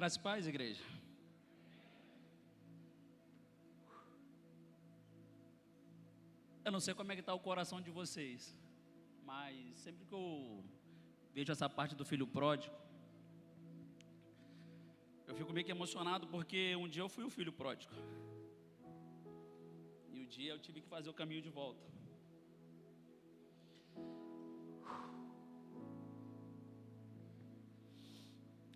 Graça e paz, igreja. Eu não sei como é que está o coração de vocês, mas sempre que eu vejo essa parte do filho pródigo, eu fico meio que emocionado, porque um dia eu fui o filho pródigo, e um dia eu tive que fazer o caminho de volta.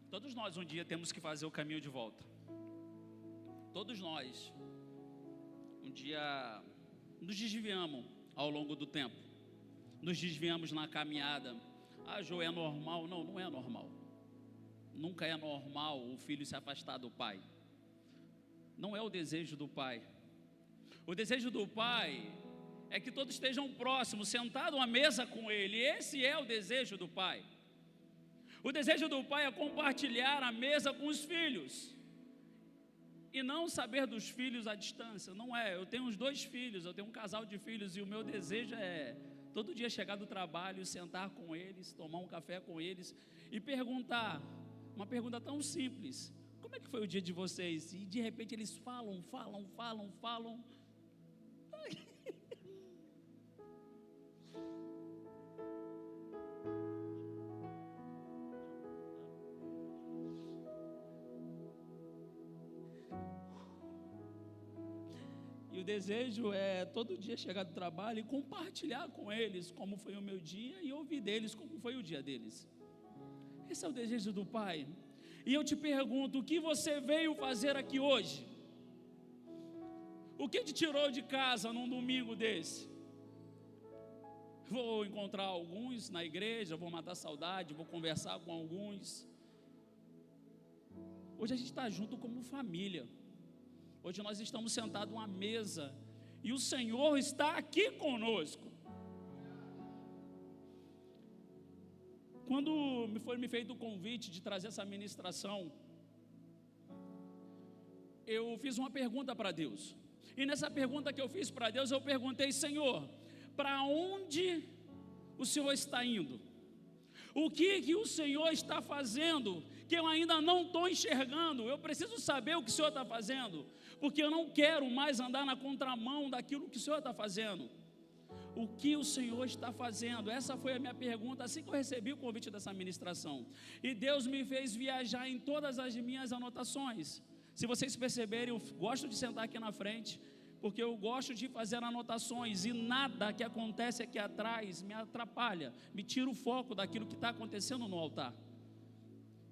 Todos nós um dia temos que fazer o caminho de volta. Todos nós um dia nos desviamos ao longo do tempo. Nos desviamos na caminhada. Ah, Jô, é normal? Não, não é normal. Nunca é normal o filho se afastar do pai. Não é o desejo do pai. O desejo do pai é que todos estejam próximos, sentados à mesa com ele. Esse é o desejo do pai. O desejo do pai é compartilhar a mesa com os filhos, e não saber dos filhos à distância. Não é, eu tenho uns 2 filhos, eu tenho um casal de filhos, e o meu desejo é todo dia chegar do trabalho, sentar com eles, tomar um café com eles e perguntar uma pergunta tão simples: como é que foi o dia de vocês? E de repente eles falam. E o desejo é todo dia chegar do trabalho e compartilhar com eles como foi o meu dia, e ouvir deles como foi o dia deles. Esse é o desejo do pai. E eu te pergunto: o que você veio fazer aqui hoje? O que te tirou de casa num domingo desse? Vou encontrar alguns na igreja, vou matar saudade, vou conversar com alguns. Hoje a gente está junto como família. Hoje nós estamos sentados à mesa e o Senhor está aqui conosco. Quando me feito o convite de trazer essa ministração, eu fiz uma pergunta para Deus. E nessa pergunta que eu fiz para Deus, eu perguntei: Senhor, para onde o Senhor está indo? O que o Senhor está fazendo que eu ainda não estou enxergando? Eu preciso saber o que o Senhor está fazendo, porque eu não quero mais andar na contramão daquilo que o Senhor está fazendo. O que o Senhor está fazendo? Essa foi a minha pergunta assim que eu recebi o convite dessa ministração. E Deus me fez viajar em todas as minhas anotações. Se vocês perceberem, eu gosto de sentar aqui na frente, porque eu gosto de fazer anotações, e nada que acontece aqui atrás me atrapalha, me tira o foco daquilo que está acontecendo no altar.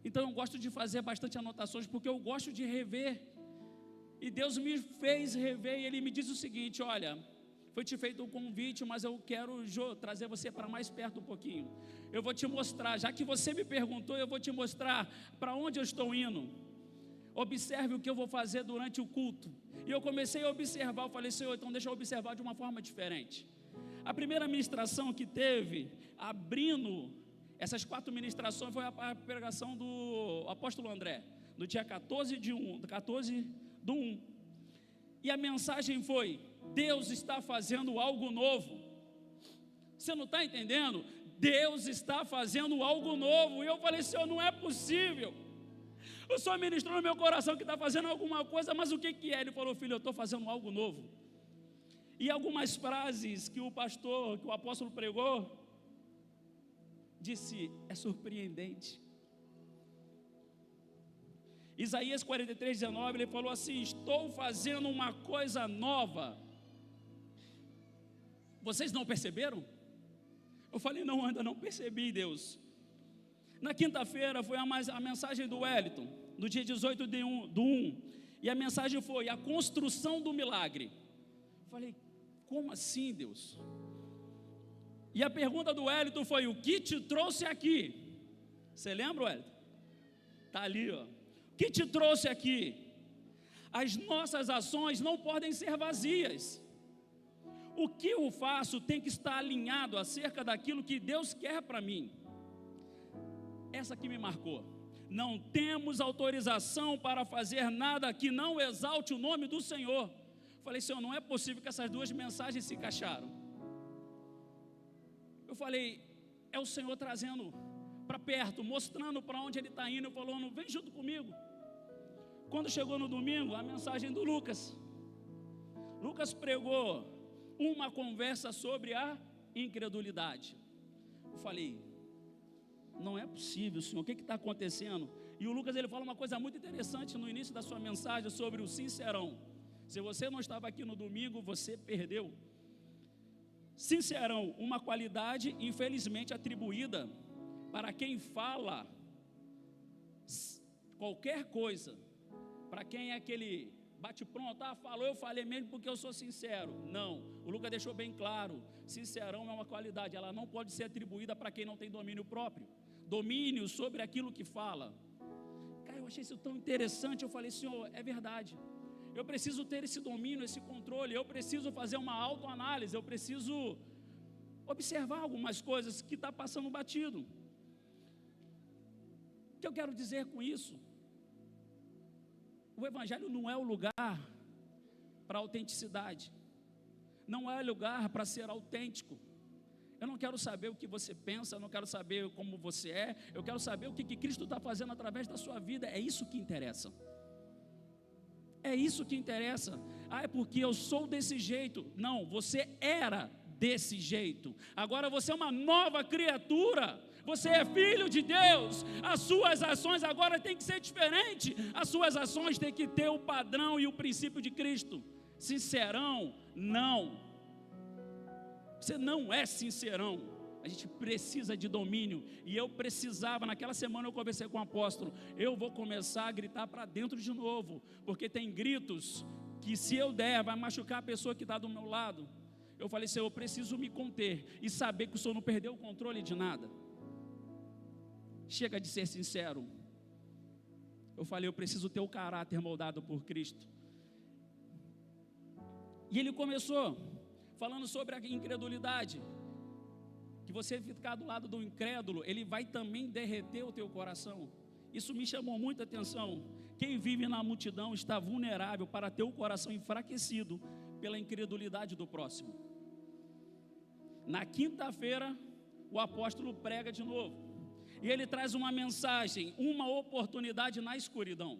Então eu gosto de fazer bastante anotações, porque eu gosto de rever. E Deus me fez rever, e Ele me diz o seguinte: olha, foi te feito um convite, mas eu quero, Jô, trazer você para mais perto um pouquinho. Eu vou te mostrar, já que você me perguntou, eu vou te mostrar para onde eu estou indo. Observe o que eu vou fazer durante o culto. E eu comecei a observar, eu falei: Senhor, então deixa eu observar de uma forma diferente. A primeira ministração que teve, abrindo essas 4 ministrações, foi a pregação do apóstolo André, no dia 14 do 1. E a mensagem foi: Deus está fazendo algo novo. Você não está entendendo? Deus está fazendo algo novo. E eu falei: Senhor, não é possível. O Senhor ministrou no meu coração que está fazendo alguma coisa, mas o que é? Ele falou: filho, eu estou fazendo algo novo. E algumas frases que o pastor, que o apóstolo pregou, disse: é surpreendente. Isaías 43:19, ele falou assim: estou fazendo uma coisa nova. Vocês não perceberam? Eu falei: não, ainda não percebi, Deus. Na quinta-feira foi a mensagem do Wellington, no dia 18 do 1, e a mensagem foi: a construção do milagre. Eu falei: como assim, Deus? E a pergunta do Wellington foi: o que te trouxe aqui? Você lembra, Wellington? Está ali, ó. O que te trouxe aqui? As nossas ações não podem ser vazias. O que eu faço tem que estar alinhado acerca daquilo que Deus quer para mim. Essa aqui me marcou: não temos autorização para fazer nada que não exalte o nome do Senhor. Falei: Senhor, não é possível que essas 2 mensagens se encaixaram. Eu falei: é o Senhor trazendo para perto, mostrando para onde Ele está indo, falando: vem junto comigo. Quando chegou no domingo, a mensagem do Lucas. Lucas pregou uma conversa sobre a incredulidade. Eu falei, não é possível, Senhor, o que está acontecendo? E o Lucas, ele fala uma coisa muito interessante no início da sua mensagem sobre o sincerão. Se você não estava aqui no domingo, você perdeu. Sincerão, uma qualidade infelizmente atribuída para quem fala qualquer coisa, para quem é aquele bate-pronto, falou, eu falei mesmo porque eu sou sincero. Não, o Lucas deixou bem claro, sincerão é uma qualidade, ela não pode ser atribuída para quem não tem domínio próprio, domínio sobre aquilo que fala. Cara, eu achei isso tão interessante, eu falei, Senhor, é verdade, eu preciso ter esse domínio, esse controle, eu preciso fazer uma autoanálise, eu preciso observar algumas coisas que está passando batido. O que eu quero dizer com isso? O Evangelho não é o lugar para autenticidade, não é lugar para ser autêntico. Eu não quero saber o que você pensa, eu não quero saber como você é, eu quero saber o que Cristo está fazendo através da sua vida, é isso que interessa. É isso que interessa. É porque eu sou desse jeito. Não, você era desse jeito. Agora você é uma nova criatura. Você é filho de Deus. As suas ações agora têm que ser diferentes. As suas ações têm que ter o padrão e o princípio de Cristo. Sincerão, não. Você não é sincerão. A gente precisa de domínio. E eu precisava, naquela semana eu conversei com o apóstolo, eu vou começar a gritar para dentro de novo, porque tem gritos que se eu der, vai machucar a pessoa que está do meu lado. Eu falei, Senhor, eu preciso me conter e saber que o Senhor não perdeu o controle de nada. Chega de ser sincero. Eu falei, eu preciso ter o caráter moldado por Cristo. E ele começou falando sobre a incredulidade, que você ficar do lado do incrédulo, ele vai também derreter o teu coração. Isso me chamou muita atenção. Quem vive na multidão está vulnerável para ter o coração enfraquecido pela incredulidade do próximo. Na quinta-feira, o apóstolo prega de novo, e ele traz uma mensagem, uma oportunidade na escuridão.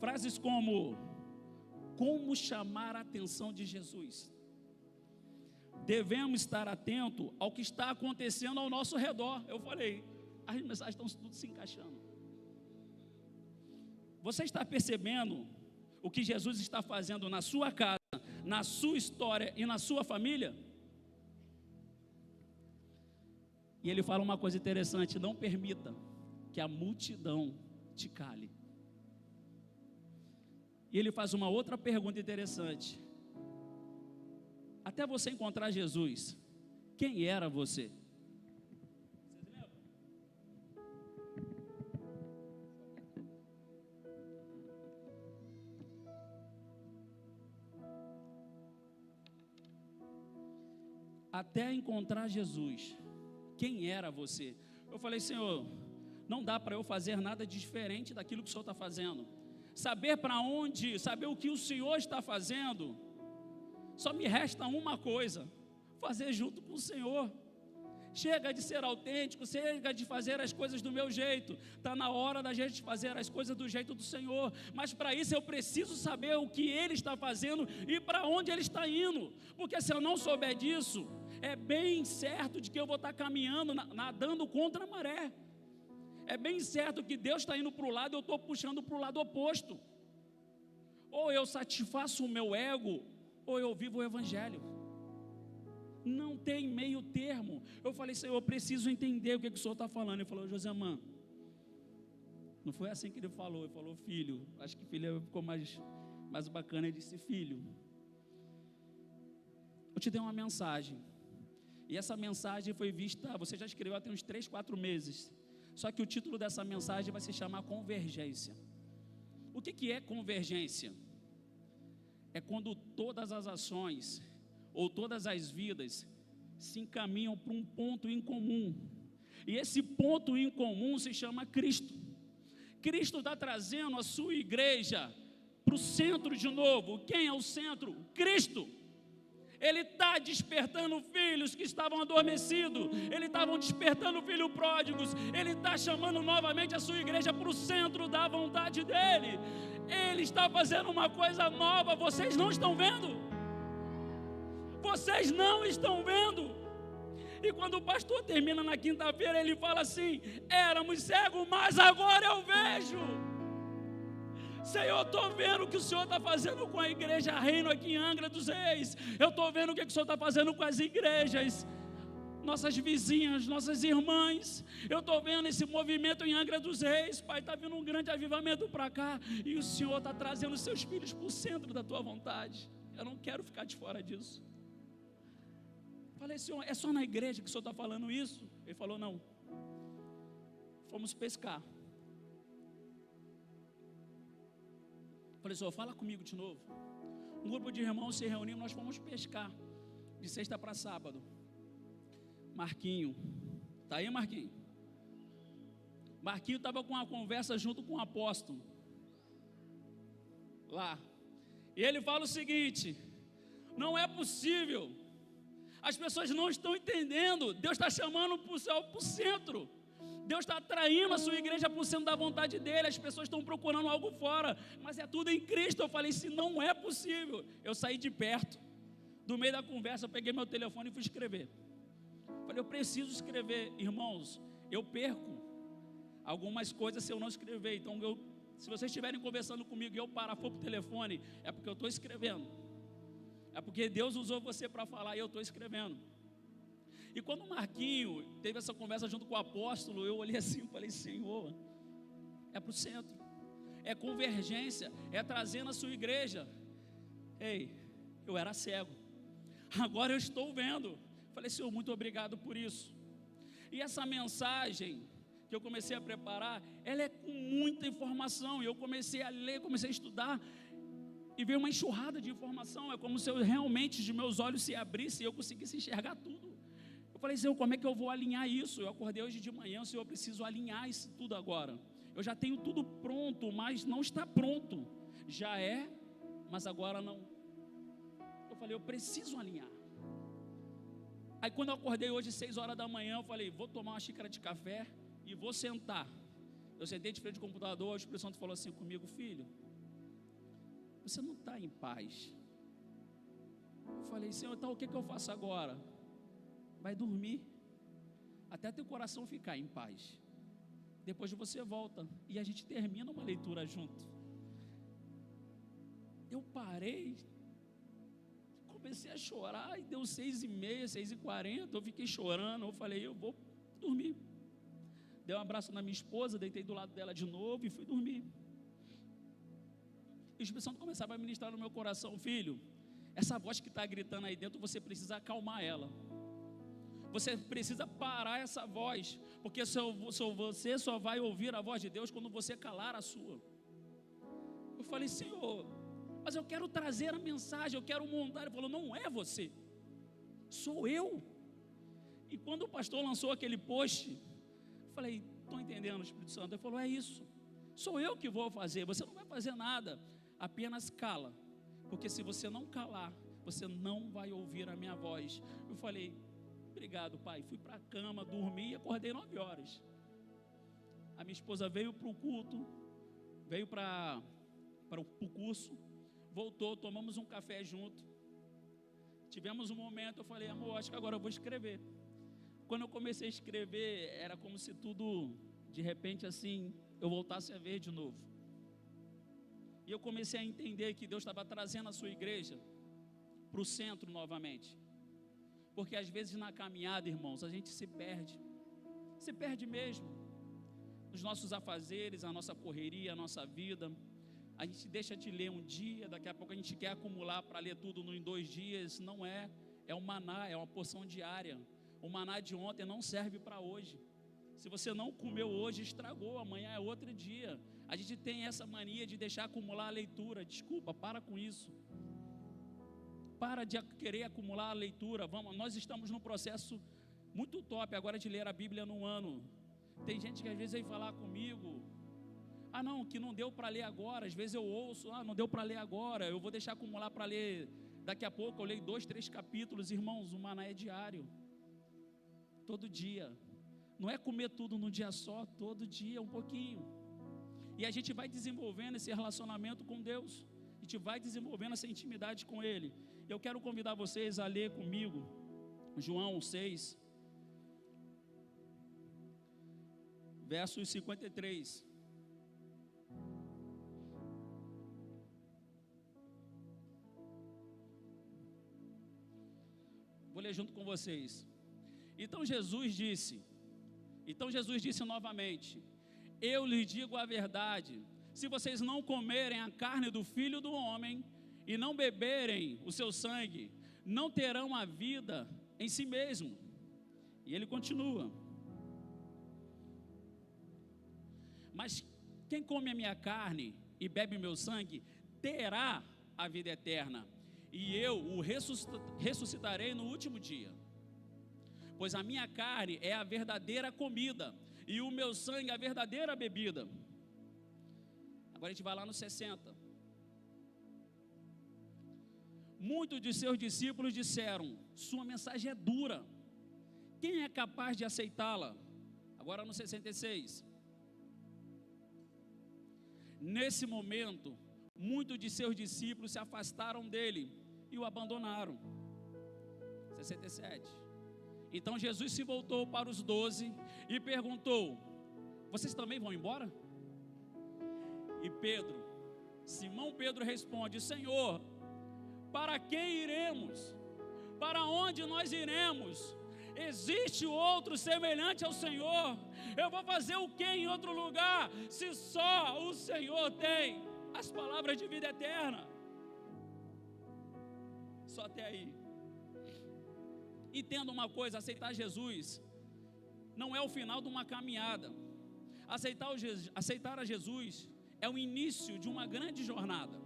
Frases como chamar a atenção de Jesus. Devemos estar atentos ao que está acontecendo ao nosso redor. Eu falei, as mensagens estão tudo se encaixando. Você está percebendo o que Jesus está fazendo na sua casa, na sua história e na sua família? E ele fala uma coisa interessante, não permita que a multidão te cale. E ele faz uma outra pergunta interessante. Até você encontrar Jesus, quem era você? Vocês lembram? Até encontrar Jesus, quem era você? Eu falei, Senhor, não dá para eu fazer nada diferente daquilo que o Senhor está fazendo. Saber para onde, saber o que o Senhor está fazendo, só me resta uma coisa, fazer junto com o Senhor. Chega de ser autêntico, chega de fazer as coisas do meu jeito. Está na hora da gente fazer as coisas do jeito do Senhor. Mas para isso eu preciso saber o que Ele está fazendo e para onde Ele está indo. Porque se eu não souber disso, é bem certo de que eu vou estar caminhando, nadando contra a maré. É bem certo que Deus está indo para o lado e eu estou puxando para o lado oposto. Ou eu satisfaço o meu ego, ou eu vivo o Evangelho. Não tem meio termo. Eu falei, Senhor, eu preciso entender o que o Senhor está falando. Ele falou, Josemã, não foi assim que ele falou. Ele falou, filho. Acho que filho ficou mais bacana. Ele disse, filho, eu te dei uma mensagem. E essa mensagem foi vista, você já escreveu há uns 3, 4 meses. Só que o título dessa mensagem vai se chamar Convergência. O que é convergência? É quando todas as ações ou todas as vidas se encaminham para um ponto em comum. E esse ponto em comum se chama Cristo. Cristo está trazendo a sua igreja para o centro de novo. Quem é o centro? Cristo. Ele está despertando filhos que estavam adormecidos, Ele está despertando filhos pródigos, Ele está chamando novamente a sua igreja para o centro da vontade dEle. Ele está fazendo uma coisa nova, vocês não estão vendo? Vocês não estão vendo? E quando o pastor termina na quinta-feira, ele fala assim: éramos cegos, mas agora eu vejo. Senhor, eu estou vendo o que o Senhor está fazendo com a igreja Reino aqui em Angra dos Reis. Eu estou vendo o que o Senhor está fazendo com as igrejas, nossas vizinhas, nossas irmãs. Eu estou vendo esse movimento em Angra dos Reis. Pai, está vindo um grande avivamento para cá. E o Senhor está trazendo os seus filhos para o centro da tua vontade. Eu não quero ficar de fora disso. Falei: Senhor, é só na igreja que o Senhor está falando isso? Ele falou: não. Fomos pescar. Falei: Senhor, fala comigo de novo. Um grupo de irmãos se reuniu, nós fomos pescar de sexta para sábado. Marquinho, tá aí, Marquinho? Marquinho estava com uma conversa junto com o apóstolo lá. E ele fala o seguinte: não é possível, as pessoas não estão entendendo. Deus está chamando para o centro. Deus está atraindo a sua igreja para o centro da vontade dEle. As pessoas estão procurando algo fora, mas é tudo em Cristo. Eu falei: se não é possível. Eu saí de perto, do meio da conversa, eu peguei meu telefone e fui escrever. Falei: eu preciso escrever. Irmãos, eu perco algumas coisas se eu não escrever. Então, se vocês estiverem conversando comigo e eu parar, for para o telefone, é porque eu estou escrevendo. É porque Deus usou você para falar e eu estou escrevendo. E quando o Marquinho teve essa conversa junto com o apóstolo, eu olhei assim e falei: Senhor, é para o centro, é convergência, é trazendo a sua igreja. Ei, eu era cego, agora eu estou vendo. Falei: Senhor, muito obrigado por isso. E essa mensagem que eu comecei a preparar, ela é com muita informação, e eu comecei a ler, comecei a estudar, e veio uma enxurrada de informação. É como se realmente os meus olhos se abrissem e eu conseguisse enxergar tudo. Eu falei: Senhor, como é que eu vou alinhar isso? Eu acordei hoje de manhã: Senhor, eu preciso alinhar isso tudo agora. Eu já tenho tudo pronto, mas não está pronto. Já é, mas agora não. Eu falei: eu preciso alinhar. Aí quando eu acordei hoje 6 horas da manhã, eu falei: vou tomar uma xícara de café e vou sentar. Eu sentei de frente ao computador, o Espírito Santo falou assim comigo: filho, você não está em paz. Eu falei: Senhor, então o que eu faço agora? Vai dormir, até teu coração ficar em paz. Depois você volta e a gente termina uma leitura junto. Eu parei, comecei a chorar e deu 6h30, 6h40, eu fiquei chorando. Eu falei: eu vou dormir. Dei um abraço na minha esposa, deitei do lado dela de novo e fui dormir. E o Espírito Santo começava a ministrar no meu coração: filho, essa voz que está gritando aí dentro, você precisa acalmar ela. Você precisa parar essa voz, porque você só vai ouvir a voz de Deus quando você calar a sua. Eu falei: Senhor, mas eu quero trazer a mensagem, eu quero montar. Ele falou: não é você, sou eu. E quando o pastor lançou aquele post, eu falei: estou entendendo, Espírito Santo. Ele falou: é isso, sou eu que vou fazer, você não vai fazer nada, apenas cala, porque se você não calar, você não vai ouvir a minha voz. Eu falei: obrigado, pai. Fui para a cama, dormi e acordei 9 horas. A minha esposa veio para o culto, veio para o curso, voltou, tomamos um café junto, tivemos um momento. Eu falei: amor, acho que agora eu vou escrever. Quando eu comecei a escrever, era como se tudo, de repente assim, eu voltasse a ver de novo. E eu comecei a entender que Deus estava trazendo a sua igreja para o centro novamente. Porque às vezes na caminhada, irmãos, a gente se perde mesmo, nos nossos afazeres, a nossa correria, a nossa vida. A gente deixa de ler um dia, daqui a pouco a gente quer acumular para ler tudo em 2 dias. Não é, é um maná, é uma porção diária. O maná de ontem não serve para hoje. Se você não comeu hoje, estragou, amanhã é outro dia. A gente tem essa mania de deixar acumular a leitura. Desculpa, para com isso. Para de querer acumular a leitura. Nós estamos num processo muito top agora de ler a Bíblia num ano. Tem gente que às vezes vem falar comigo: ah não, que não deu para ler agora. Às vezes eu ouço: ah, não deu para ler agora, eu vou deixar acumular para ler Daqui a pouco eu leio 2, 3 capítulos, irmãos, o maná é diário, todo dia. Não é comer tudo num dia só, todo dia um pouquinho. E a gente vai desenvolvendo esse relacionamento com Deus, a gente vai desenvolvendo essa intimidade com Ele. Eu quero convidar vocês a ler comigo João 6, versos 53. Vou ler junto com vocês. Então Jesus disse novamente: eu lhes digo a verdade, se vocês não comerem a carne do Filho do Homem e não beberem o seu sangue, não terão a vida em si mesmo. E ele continua: mas quem come a minha carne e bebe o meu sangue, terá a vida eterna, e eu o ressuscitarei no último dia. Pois a minha carne é a verdadeira comida, e o meu sangue a verdadeira bebida. Agora a gente vai lá no 60. Muitos de seus discípulos disseram: sua mensagem é dura, quem é capaz de aceitá-la? Agora no 66. Nesse momento, muitos de seus discípulos se afastaram dele e o abandonaram. 67. Então Jesus se voltou para os 12 e perguntou: vocês também vão embora? E Simão Pedro responde: Senhor, para quem iremos? Para onde nós iremos? Existe outro semelhante ao Senhor? Eu vou fazer o que em outro lugar, se só o Senhor tem as palavras de vida eterna? Só até aí. Entenda uma coisa: aceitar Jesus não é o final de uma caminhada. Aceitar a Jesus é o início de uma grande jornada.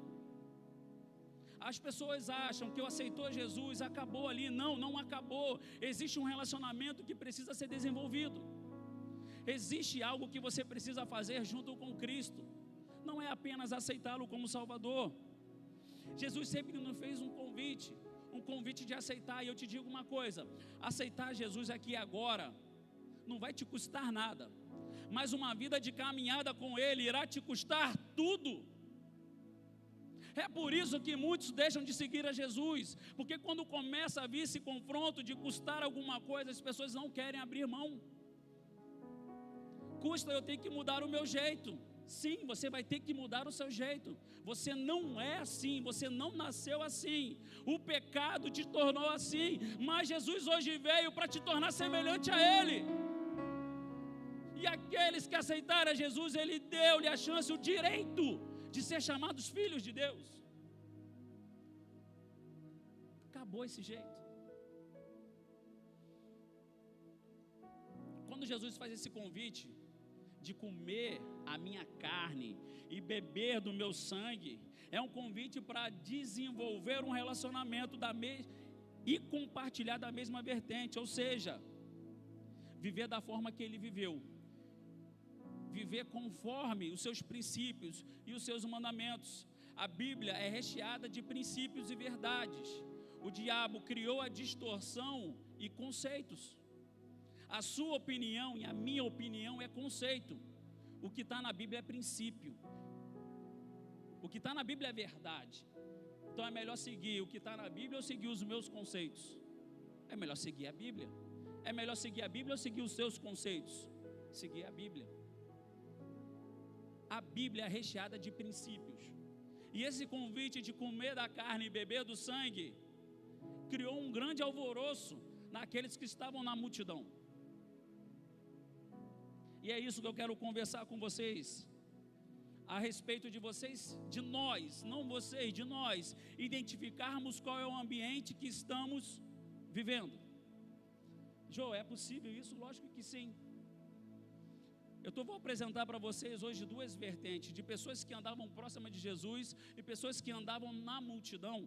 As pessoas acham que aceitou Jesus, acabou ali. Não acabou. Existe um relacionamento que precisa ser desenvolvido. Existe algo que você precisa fazer junto com Cristo. Não é apenas aceitá-lo como Salvador. Jesus sempre nos fez um convite de aceitar. E eu te digo uma coisa: aceitar Jesus aqui agora não vai te custar nada, mas uma vida de caminhada com Ele irá te custar tudo. É por isso que muitos deixam de seguir a Jesus, porque quando começa a vir esse confronto de custar alguma coisa, as pessoas não querem abrir mão. Custa eu ter que mudar o meu jeito. Sim, você vai ter que mudar o seu jeito. Você não é assim, você não nasceu assim. O pecado te tornou assim, mas Jesus hoje veio para te tornar semelhante a Ele. E aqueles que aceitaram a Jesus, Ele deu-lhe a chance, o direito de ser chamados filhos de Deus. Acabou esse jeito. Quando Jesus faz esse convite de comer a minha carne e beber do meu sangue, é um convite para desenvolver um relacionamento e compartilhar da mesma vertente, ou seja, viver da forma que Ele viveu, viver conforme os seus princípios e os seus mandamentos. A Bíblia é recheada de princípios e verdades. O diabo criou a distorção e conceitos. A sua opinião e a minha opinião é conceito. O que está na Bíblia é princípio. O que está na Bíblia é verdade. Então é melhor seguir o que está na Bíblia ou seguir os meus conceitos? É melhor seguir a Bíblia. É melhor seguir a Bíblia ou seguir os seus conceitos? Seguir a Bíblia. A Bíblia é recheada de princípios. E esse convite de comer da carne e beber do sangue criou um grande alvoroço naqueles que estavam na multidão. E é isso que eu quero conversar com vocês, a respeito de vocês, de nós, não vocês, de nós, identificarmos qual é o ambiente que estamos vivendo. Jô, é possível isso? Lógico que sim. Vou apresentar para vocês hoje duas vertentes, de pessoas que andavam próximas de Jesus e pessoas que andavam na multidão.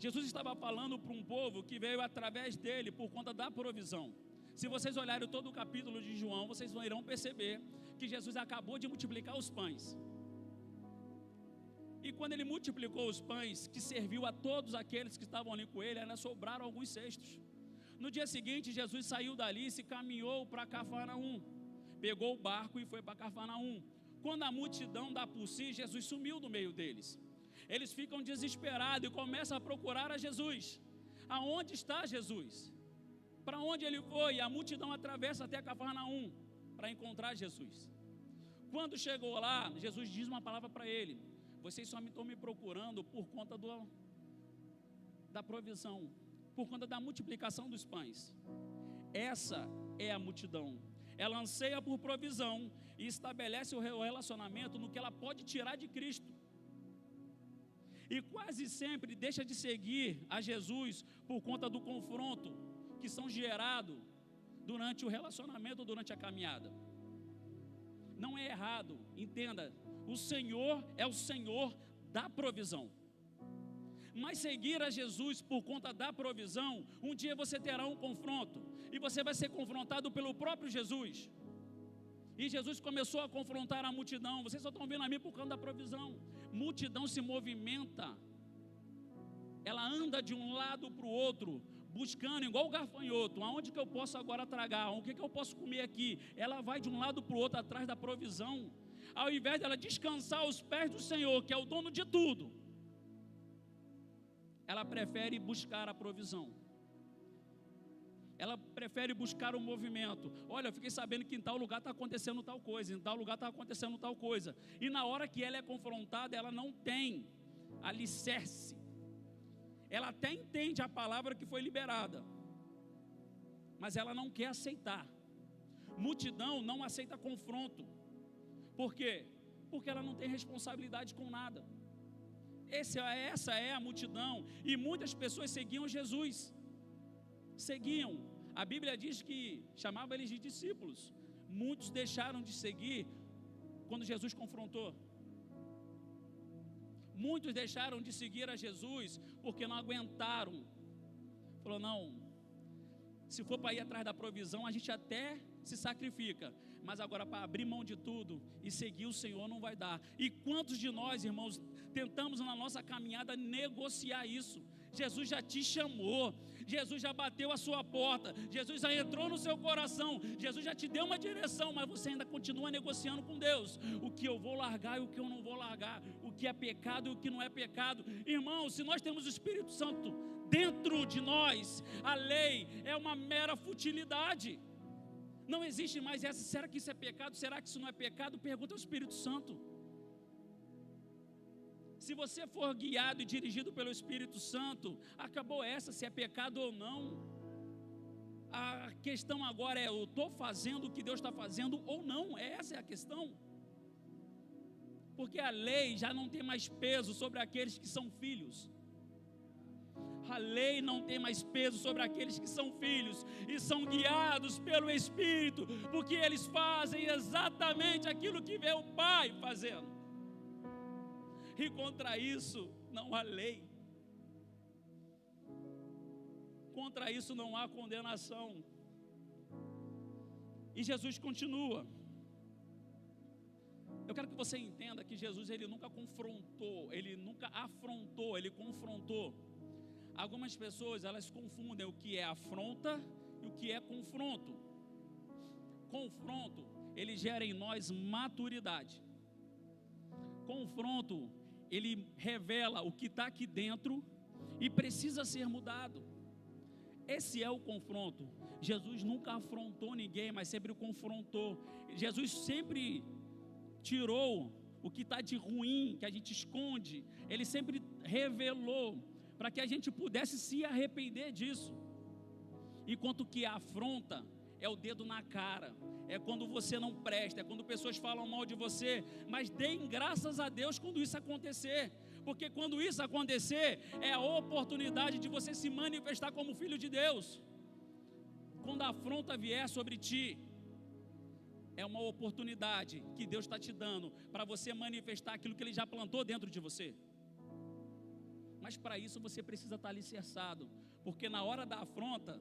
Jesus estava falando para um povo que veio através dele por conta da provisão. Se vocês olharem todo o capítulo de João, vocês irão perceber que Jesus acabou de multiplicar os pães. E quando ele multiplicou os pães, que serviu a todos aqueles que estavam ali com ele, ainda sobraram alguns cestos. No dia seguinte, Jesus saiu dali e se caminhou para Cafarnaum. Pegou o barco e foi para Cafarnaum. Quando a multidão dá por si, Jesus sumiu do meio deles. Eles ficam desesperados e começam a procurar a Jesus. Aonde está Jesus? Para onde ele foi? A multidão atravessa até Cafarnaum para encontrar Jesus. Quando chegou lá, Jesus diz uma palavra para ele: vocês só estão me procurando por conta da provisão, por conta da multiplicação dos pães. Essa é a multidão. Ela anseia por provisão e estabelece o relacionamento no que ela pode tirar de Cristo. E quase sempre deixa de seguir a Jesus por conta do confronto que são gerados durante o relacionamento, durante a caminhada. Não é errado, entenda, o Senhor é o Senhor da provisão. Mas seguir a Jesus por conta da provisão, um dia você terá um confronto, e você vai ser confrontado pelo próprio Jesus. E Jesus começou a confrontar a multidão. Vocês só estão vendo a mim por causa da provisão. Multidão se movimenta, ela anda de um lado para o outro, buscando igual o gafanhoto, aonde que eu posso agora tragar, o que eu posso comer aqui. Ela vai de um lado para o outro atrás da provisão, ao invés dela descansar aos pés do Senhor, que é o dono de tudo, ela prefere buscar a provisão. Ela prefere buscar o movimento. Olha, eu fiquei sabendo que em tal lugar está acontecendo tal coisa, em tal lugar está acontecendo tal coisa. E na hora que ela é confrontada, ela não tem alicerce. Ela até entende a palavra que foi liberada, mas ela não quer aceitar. Multidão não aceita confronto. Por quê? Porque ela não tem responsabilidade com nada. Essa é a multidão. E muitas pessoas seguiam Jesus. Seguiam. A Bíblia diz que chamava eles de discípulos. Muitos deixaram de seguir quando Jesus confrontou. Muitos deixaram de seguir a Jesus porque não aguentaram. Falou: não, se for para ir atrás da provisão, a gente até se sacrifica, mas agora para abrir mão de tudo e seguir o Senhor não vai dar. E quantos de nós, irmãos, tentamos na nossa caminhada negociar isso? Jesus já te chamou, Jesus já bateu a sua porta, Jesus já entrou no seu coração, Jesus já te deu uma direção, mas você ainda continua negociando com Deus, o que eu vou largar e o que eu não vou largar, o que é pecado e o que não é pecado. Irmão, se nós temos o Espírito Santo dentro de nós, a lei é uma mera futilidade. Não existe mais essa: será que isso é pecado? Será que isso não é pecado? Pergunta ao Espírito Santo. Se você for guiado e dirigido pelo Espírito Santo, acabou essa, se é pecado ou não. A questão agora é: eu estou fazendo o que Deus está fazendo ou não? Essa é a questão. Porque a lei já não tem mais peso sobre aqueles que são filhos. A lei não tem mais peso sobre aqueles que são filhos e são guiados pelo Espírito, porque eles fazem exatamente aquilo que vê o Pai fazendo. E contra isso não há lei. Contra isso não há condenação. E Jesus continua. Eu quero que você entenda que Jesus, ele nunca confrontou, ele nunca afrontou, ele confrontou. Algumas pessoas, elas confundem o que é afronta e o que é confronto. Confronto, ele gera em nós maturidade. Confronto, ele revela o que está aqui dentro e precisa ser mudado. Esse é o confronto. Jesus nunca afrontou ninguém, mas sempre o confrontou. Jesus sempre tirou o que está de ruim, que a gente esconde. Ele sempre revelou, para que a gente pudesse se arrepender disso. Enquanto que a afronta é o dedo na cara, é quando você não presta, é quando pessoas falam mal de você. Mas deem graças a Deus quando isso acontecer, porque quando isso acontecer, é a oportunidade de você se manifestar como filho de Deus. Quando a afronta vier sobre ti, é uma oportunidade que Deus está te dando para você manifestar aquilo que Ele já plantou dentro de você. Mas para isso você precisa estar alicerçado, porque na hora da afronta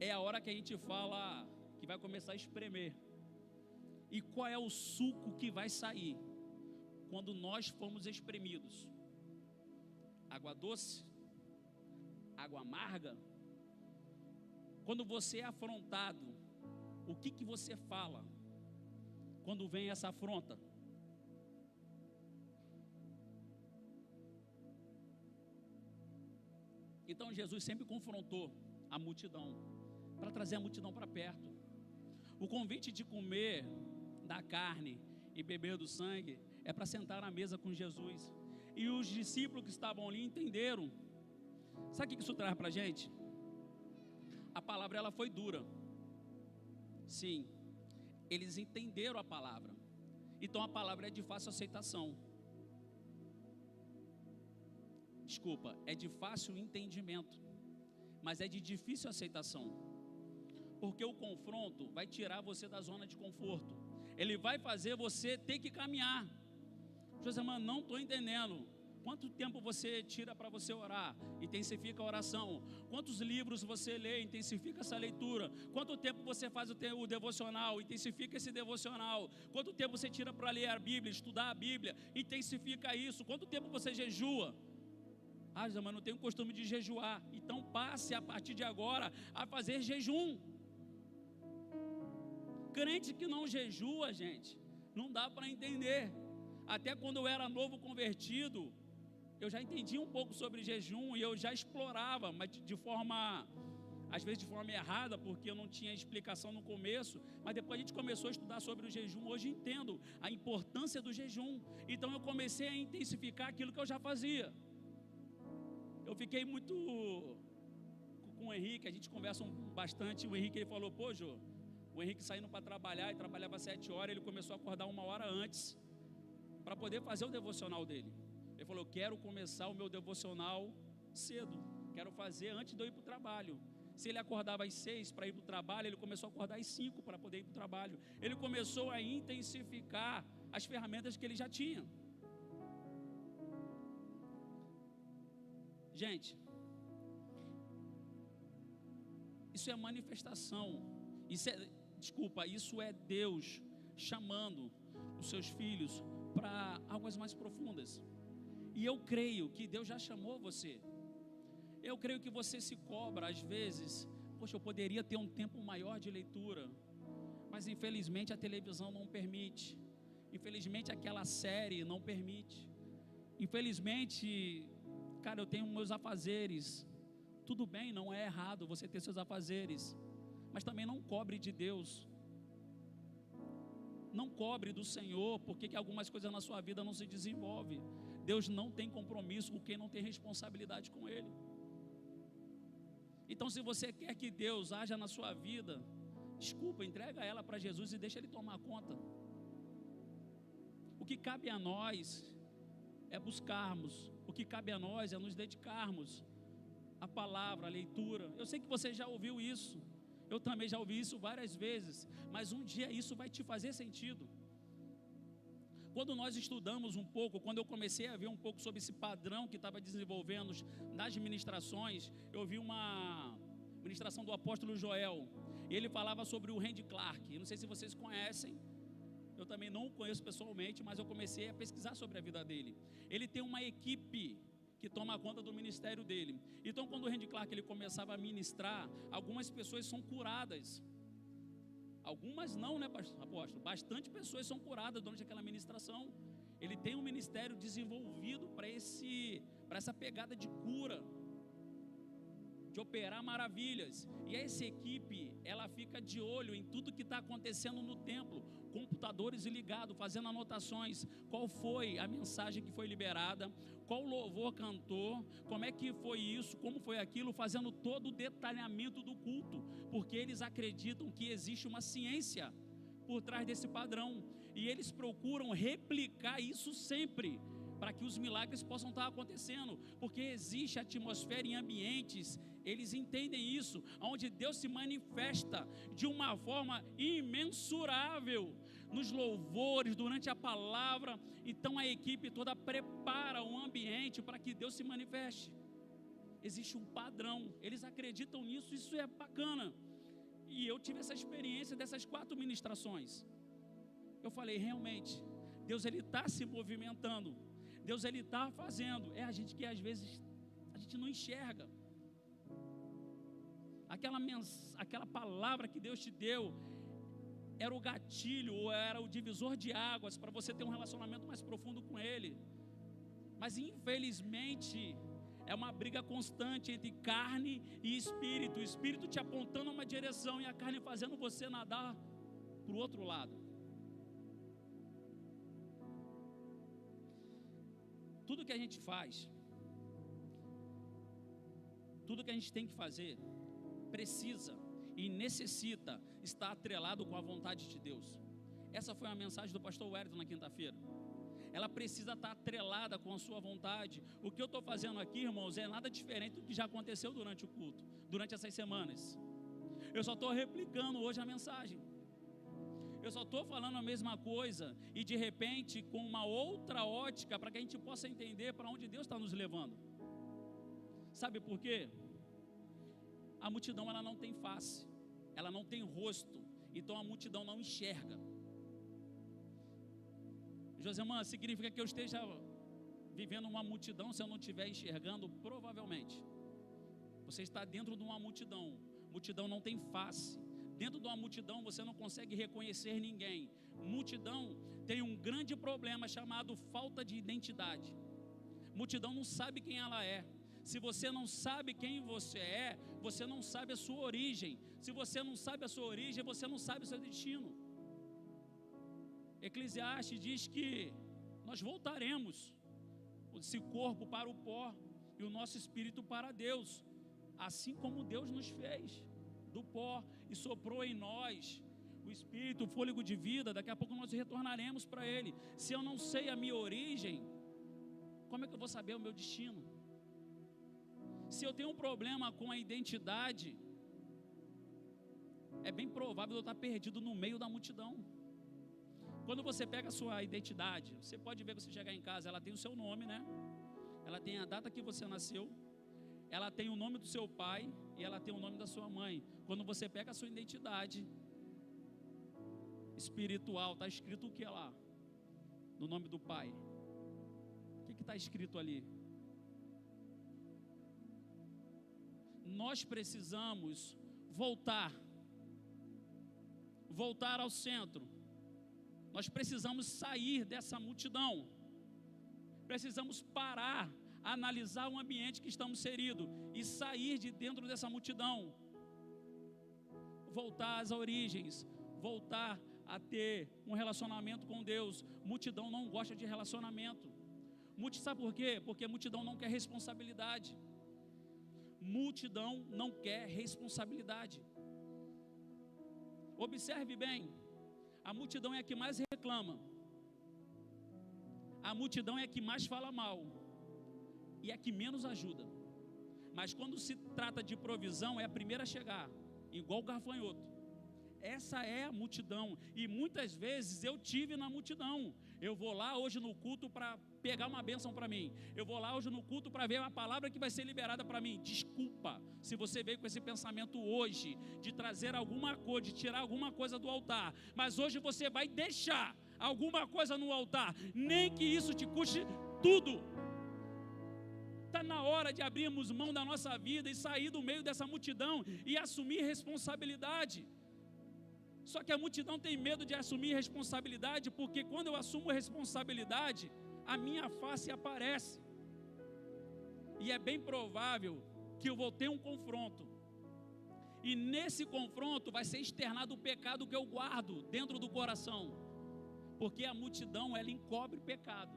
é a hora que a gente fala que vai começar a espremer. E qual é o suco que vai sair? quando nós fomos espremidos, água doce, água amarga, quando você é afrontado, o que você fala quando vem essa afronta? Então Jesus sempre confrontou a multidão, para trazer a multidão para perto. O convite de comer da carne e beber do sangue é para sentar na mesa com Jesus. E os discípulos que estavam ali entenderam. Sabe o que isso traz para a gente? A palavra ela foi dura. Sim, eles entenderam a palavra. Então a palavra é de fácil aceitação. Desculpa, é de fácil entendimento, mas é de difícil aceitação. Porque o confronto vai tirar você da zona de conforto. Ele vai fazer você ter que caminhar. Josemã, não estou entendendo. Quanto tempo você tira para você orar? Intensifica a oração. Quantos livros você lê? Intensifica essa leitura. Quanto tempo você faz o devocional? Intensifica esse devocional. Quanto tempo você tira para ler a Bíblia, estudar a Bíblia? Intensifica isso. Quanto tempo você jejua? Ah, Josemã, não tenho costume de jejuar. Então passe a partir de agora a fazer jejum. Crente que não jejua, gente, não dá para entender. Até quando eu era novo convertido, eu já entendia um pouco sobre jejum e eu já explorava, mas de forma, às vezes de forma errada, porque eu não tinha explicação no começo, mas depois a gente começou a estudar sobre o jejum. Hoje entendo a importância do jejum. Então eu comecei a intensificar aquilo que eu já fazia. Eu fiquei muito com o Henrique, a gente conversa bastante. O Henrique ele falou: pô, Jô, o Henrique saindo para trabalhar, e trabalhava 7 horas, ele começou a acordar 1 hora antes, para poder fazer o devocional dele. Ele falou: eu quero começar o meu devocional cedo, quero fazer antes de eu ir para o trabalho. Se ele acordava às 6 para ir para o trabalho, ele começou a acordar às 5 para poder ir para o trabalho. Ele começou a intensificar as ferramentas que ele já tinha. Gente, isso é manifestação, isso é Deus chamando os seus filhos para águas mais profundas. E eu creio que Deus já chamou você. Eu creio que você se cobra às vezes: poxa, eu poderia ter um tempo maior de leitura, mas infelizmente a televisão não permite, infelizmente aquela série não permite, infelizmente, cara, eu tenho meus afazeres. Tudo bem, não é errado você ter seus afazeres, mas também não cobre de Deus. Não cobre do Senhor, porque que algumas coisas na sua vida não se desenvolvem. Deus não tem compromisso com quem não tem responsabilidade com Ele. Então, se você quer que Deus haja na sua vida, entrega ela para Jesus e deixa Ele tomar conta. O que cabe a nós é buscarmos, o que cabe a nós é nos dedicarmos à palavra, à leitura. Eu sei que você já ouviu isso, eu também já ouvi isso várias vezes, mas um dia isso vai te fazer sentido. Quando nós estudamos um pouco, quando eu comecei a ver um pouco sobre esse padrão que estava desenvolvendo nas ministrações, eu vi uma ministração do apóstolo Joel, e ele falava sobre o Randy Clark. Eu não sei se vocês conhecem, eu também não o conheço pessoalmente, mas eu comecei a pesquisar sobre a vida dele. Ele tem uma equipe que toma conta do ministério dele. Então, quando o Randy Clark ele começava a ministrar, algumas pessoas são curadas. Algumas não, né, apóstolo? Bastante pessoas são curadas durante aquela ministração. Ele tem um ministério desenvolvido para essa pegada de cura, de operar maravilhas. E essa equipe, ela fica de olho em tudo que está acontecendo no templo, computadores ligados, fazendo anotações, qual foi a mensagem que foi liberada, qual louvor cantou, como é que foi isso, como foi aquilo, fazendo todo o detalhamento do culto, porque eles acreditam que existe uma ciência por trás desse padrão, e eles procuram replicar isso sempre, para que os milagres possam estar acontecendo, porque existe atmosfera em ambientes, eles entendem isso, onde Deus se manifesta de uma forma imensurável, nos louvores, durante a palavra. Então a equipe toda prepara um ambiente para que Deus se manifeste. Existe um padrão, eles acreditam nisso, isso é bacana. E eu tive essa experiência dessas 4 ministrações. Eu falei, realmente, Deus ele está se movimentando, Deus ele está fazendo. É a gente que às vezes a gente não enxerga. Aquela palavra que Deus te deu era o gatilho, ou era o divisor de águas para você ter um relacionamento mais profundo com Ele. Mas infelizmente é uma briga constante entre carne e espírito. O espírito te apontando uma direção e a carne fazendo você nadar para o outro lado. Tudo que a gente faz, tudo que a gente tem que fazer, precisa e necessita estar atrelado com a vontade de Deus. Essa foi a mensagem do pastor Wellington na quinta-feira. Ela precisa estar atrelada com a sua vontade. O que eu estou fazendo aqui, irmãos, é nada diferente do que já aconteceu durante o culto, durante essas semanas. Eu só estou replicando hoje a mensagem. Eu só estou falando a mesma coisa e de repente com uma outra ótica para que a gente possa entender para onde Deus está nos levando. Sabe por quê? A multidão ela não tem face, ela não tem rosto, então a multidão não enxerga. Josemã, significa que eu esteja vivendo uma multidão se eu não estiver enxergando? Provavelmente. Você está dentro de uma multidão, multidão não tem face. Dentro de uma multidão você não consegue reconhecer ninguém. Multidão tem um grande problema chamado falta de identidade. Multidão não sabe quem ela é. Se você não sabe quem você é, você não sabe a sua origem. Se você não sabe a sua origem, você não sabe o seu destino. Eclesiastes diz que nós voltaremos esse corpo para o pó e o nosso espírito para Deus, assim como Deus nos fez do pó e soprou em nós o espírito, o fôlego de vida. Daqui a pouco nós retornaremos para Ele. Se eu não sei a minha origem, como é que eu vou saber o meu destino? Se eu tenho um problema com a identidade, é bem provável eu estar perdido no meio da multidão. Quando você pega a sua identidade, você pode ver que você chegar em casa, ela tem o seu nome, né? Ela tem a data que você nasceu, ela tem o nome do seu pai e ela tem o nome da sua mãe. Quando você pega a sua identidade espiritual, está escrito o que lá? No nome do pai. O que está escrito ali? Nós precisamos voltar ao centro. Nós precisamos sair dessa multidão. Precisamos parar, analisar o ambiente que estamos inseridos e sair de dentro dessa multidão. Voltar às origens, voltar a ter um relacionamento com Deus. Multidão não gosta de relacionamento. Sabe por quê? Porque multidão não quer responsabilidade. Multidão não quer responsabilidade. Observe bem, a multidão é a que mais reclama, a multidão é a que mais fala mal e é a que menos ajuda. Mas quando se trata de provisão, é a primeira a chegar, igual o gafanhoto. Essa é a multidão, e muitas vezes eu tive na multidão. Eu vou lá hoje no culto para pegar uma bênção para mim. Eu vou lá hoje no culto para ver uma palavra que vai ser liberada para mim. Desculpa se você veio com esse pensamento hoje de trazer alguma coisa, de tirar alguma coisa do altar, mas hoje você vai deixar alguma coisa no altar, nem que isso te custe tudo. Está na hora de abrirmos mão da nossa vida e sair do meio dessa multidão e assumir responsabilidade. Só que a multidão tem medo de assumir responsabilidade, porque quando eu assumo responsabilidade, a minha face aparece. E é bem provável que eu vou ter um confronto. E nesse confronto vai ser externado o pecado que eu guardo dentro do coração. Porque a multidão, ela encobre o pecado.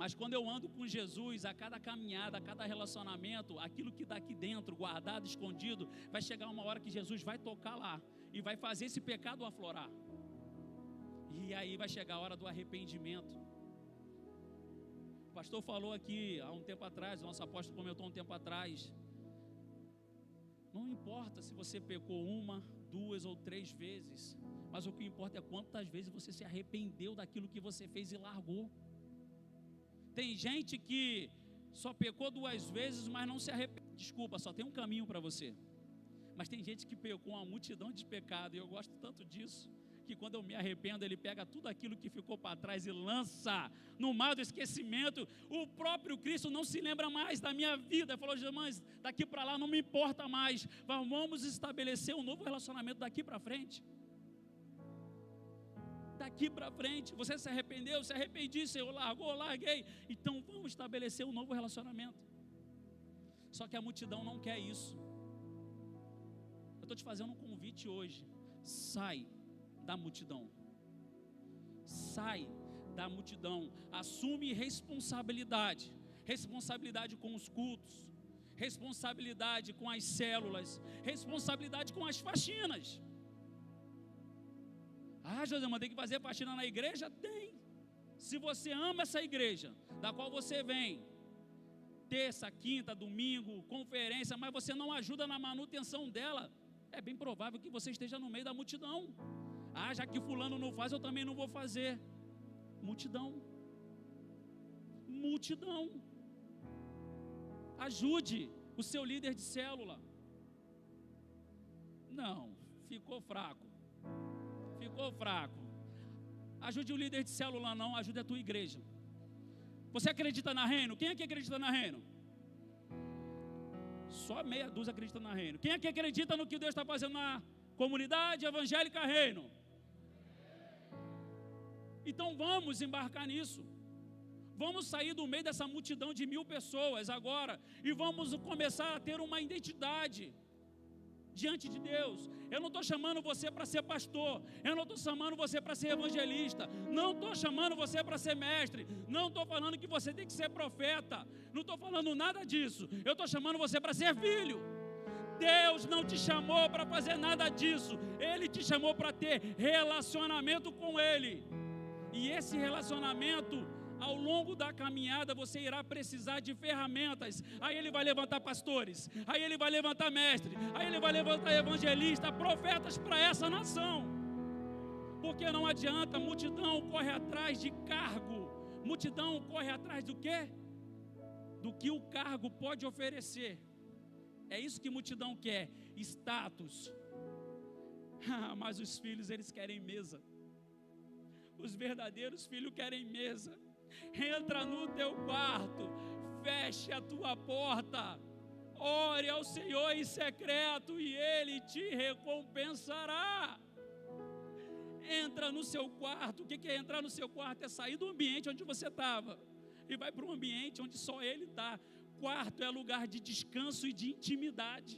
Mas quando eu ando com Jesus, a cada caminhada, a cada relacionamento, aquilo que está aqui dentro, guardado, escondido, vai chegar uma hora que Jesus vai tocar lá e vai fazer esse pecado aflorar. E aí vai chegar a hora do arrependimento. O pastor falou aqui há um tempo atrás, o nosso apóstolo comentou um tempo atrás, não importa se você pecou 1, 2 ou 3 vezes, mas o que importa é quantas vezes você se arrependeu daquilo que você fez e largou. Tem gente que só pecou 2 vezes, mas não se arrepende. Desculpa, só tem um caminho para você. Mas tem gente que pecou uma multidão de pecado, e eu gosto tanto disso, que quando eu me arrependo, Ele pega tudo aquilo que ficou para trás e lança no mar do esquecimento. O próprio Cristo não se lembra mais da minha vida. Ele falou: irmãs, daqui para lá não me importa mais, vamos estabelecer um novo relacionamento daqui para frente. Daqui para frente, você se arrependeu, se arrependi, Senhor, larguei, então vamos estabelecer um novo relacionamento. Só que a multidão não quer isso. Eu estou te fazendo um convite hoje: sai da multidão, sai da multidão, assume responsabilidade com os cultos, responsabilidade com as células, responsabilidade com as faxinas. José, mas tem que fazer faxina na igreja? Tem. Se você ama essa igreja, da qual você vem, terça, quinta, domingo, conferência, mas você não ajuda na manutenção dela, é bem provável que você esteja no meio da multidão. Já que fulano não faz, eu também não vou fazer. Multidão. Ajude o seu líder de célula. Não, ficou fraco. Ajude o líder de célula, não, ajude a tua igreja. Você acredita na Reino? Quem aqui acredita na Reino? Só meia dúzia acredita na Reino. Quem aqui acredita no que Deus está fazendo na comunidade evangélica Reino? Então vamos embarcar nisso. Vamos sair do meio dessa multidão de 1000 pessoas agora e vamos começar a ter uma identidade diante de Deus. Eu não estou chamando você para ser pastor, eu não estou chamando você para ser evangelista, não estou chamando você para ser mestre, não estou falando que você tem que ser profeta, não estou falando nada disso. Eu estou chamando você para ser filho. Deus não te chamou para fazer nada disso, Ele te chamou para ter relacionamento com Ele. E esse relacionamento, ao longo da caminhada, você irá precisar de ferramentas. Aí Ele vai levantar pastores, aí Ele vai levantar mestres, aí Ele vai levantar evangelistas, profetas para essa nação. Porque não adianta, a multidão corre atrás de cargo. Multidão corre atrás do quê? Do que o cargo pode oferecer. É isso que multidão quer, status. Mas os filhos, eles querem mesa. Os verdadeiros filhos querem mesa. Entra no teu quarto, feche a tua porta, ore ao Senhor em secreto e Ele te recompensará. Entra no seu quarto. O que é entrar no seu quarto? É sair do ambiente onde você estava e vai para um ambiente onde só Ele está. Quarto é lugar de descanso e de intimidade.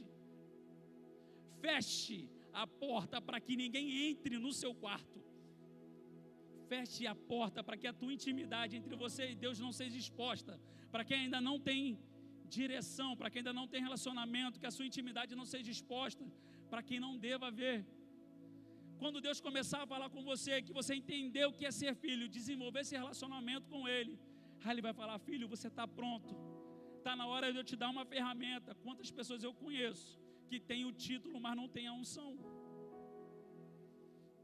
Feche a porta para que ninguém entre no seu quarto. Feche a porta para que a tua intimidade entre você e Deus não seja exposta. Para quem ainda não tem direção, para quem ainda não tem relacionamento, que a sua intimidade não seja exposta, para quem não deva ver. Quando Deus começar a falar com você, que você entendeu o que é ser filho, desenvolver esse relacionamento com Ele, aí Ele vai falar: filho, você está pronto, está na hora de eu te dar uma ferramenta. Quantas pessoas eu conheço que têm o título, mas não têm a unção?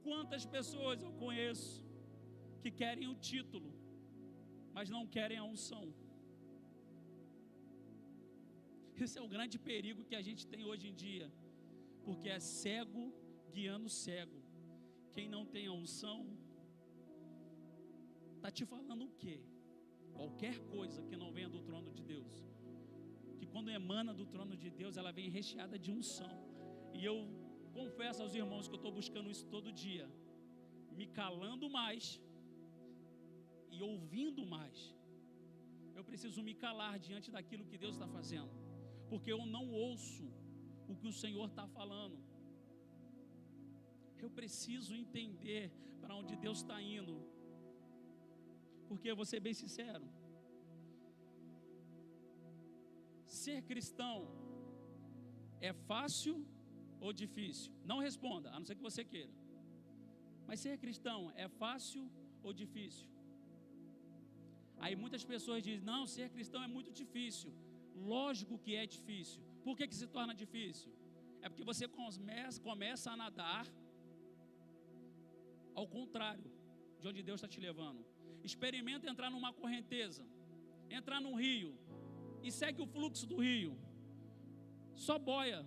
Quantas pessoas eu conheço que querem o título, mas não querem a unção? Esse é o grande perigo que a gente tem hoje em dia, porque é cego guiando cego. Quem não tem a unção está te falando o quê? Qualquer coisa que não venha do trono de Deus, que quando emana do trono de Deus, ela vem recheada de unção. E eu confesso aos irmãos que eu estou buscando isso todo dia, me calando mais e ouvindo mais. Eu preciso me calar diante daquilo que Deus está fazendo, porque eu não ouço o que o Senhor está falando. Eu preciso entender para onde Deus está indo, porque eu vou ser bem sincero, ser cristão é fácil ou difícil? Não responda, a não ser que você queira. Mas ser cristão é fácil ou difícil? Aí muitas pessoas dizem: não, ser cristão é muito difícil. Lógico que é difícil. Por que se torna difícil? É porque você começa a nadar ao contrário de onde Deus está te levando. Experimenta entrar numa correnteza, entrar num rio e segue o fluxo do rio. Só boia,